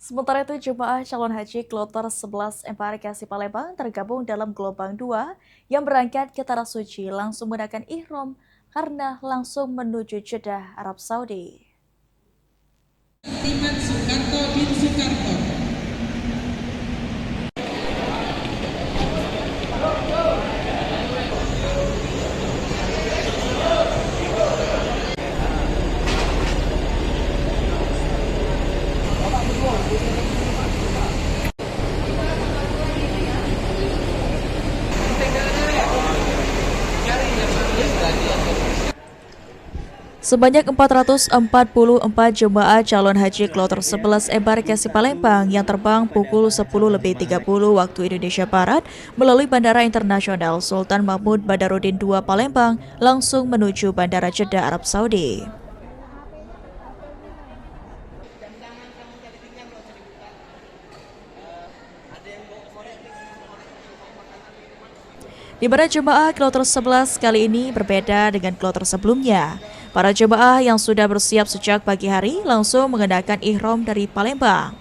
Sementara itu, jemaah calon haji kloter 11 embarkasi Palembang tergabung dalam gelombang 2 yang berangkat ke Tanah Suci langsung menggunakan ihram karena langsung menuju Jeddah, Arab Saudi. Timan Soekarto bin Soekarto. Sebanyak 444 jemaah calon haji kloter 11 embarkasi Palembang yang terbang pukul 10.30 waktu Indonesia Barat melalui Bandara Internasional Sultan Mahmud Badarudin II Palembang langsung menuju Bandara Jeddah, Arab Saudi. Di mana jemaah kloter 11 kali ini berbeda dengan kloter sebelumnya. Para jemaah yang sudah bersiap sejak pagi hari langsung mengenakan ihram dari Palembang.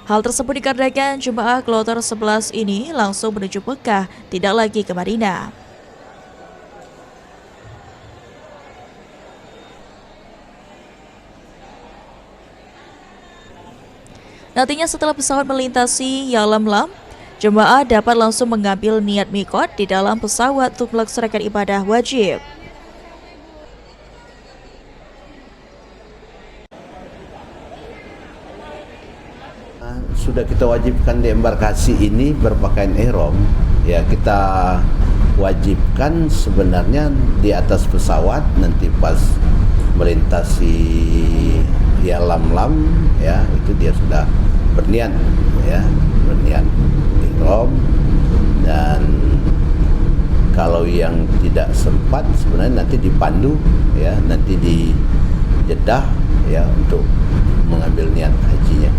Hal tersebut dikarenakan jemaah kloter 11 ini langsung menuju Mekah, tidak lagi ke Madinah. Nantinya setelah pesawat melintasi Yalamlam, jemaah dapat langsung mengambil niat mikot di dalam pesawat untuk melaksanakan ibadah wajib. Sudah kita wajibkan di embarkasi ini berpakaian ihram, ya kita wajibkan sebenarnya di atas pesawat nanti pas melintasi Yalamlam, ya itu dia sudah berniat, ya berniat ihram. Dan kalau yang tidak sempat sebenarnya nanti dipandu, ya nanti di Jeddah, ya untuk mengambil niat hajinya.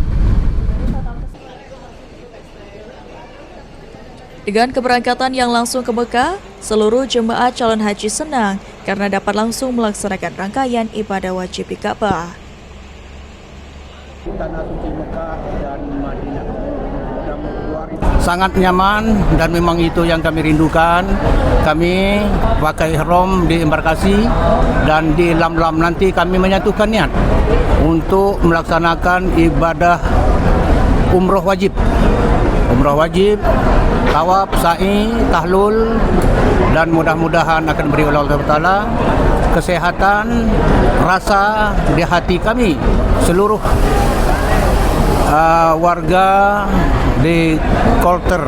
Dengan keberangkatan yang langsung ke Mekah, seluruh jemaah calon haji senang karena dapat langsung melaksanakan rangkaian ibadah wajib di Ka'bah. Tanah Suci Mekah dan Madinah. Sangat nyaman dan memang itu yang kami rindukan. Kami pakai ihram di embarkasi dan di Lam-Lam nanti kami menyatukan niat untuk melaksanakan ibadah umroh wajib. Umroh wajib, tawaf, sa'i, tahlul, dan mudah-mudahan akan beri oleh Allah Ta'ala kesehatan, rasa di hati kami seluruh warga di kloter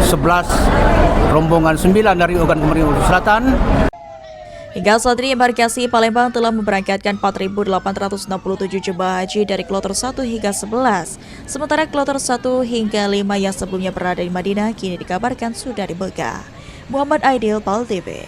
11 rombongan 9 dari Ogan Komering Ulu Selatan. Hingga saat ini embarkasi Palembang telah memberangkatkan 4.867 jemaah haji dari kloter 1 hingga 11. Sementara kloter 1 hingga 5 yang sebelumnya berada di Madinah kini dikabarkan sudah di Mekah. Muhammad Aidil, PAL TV.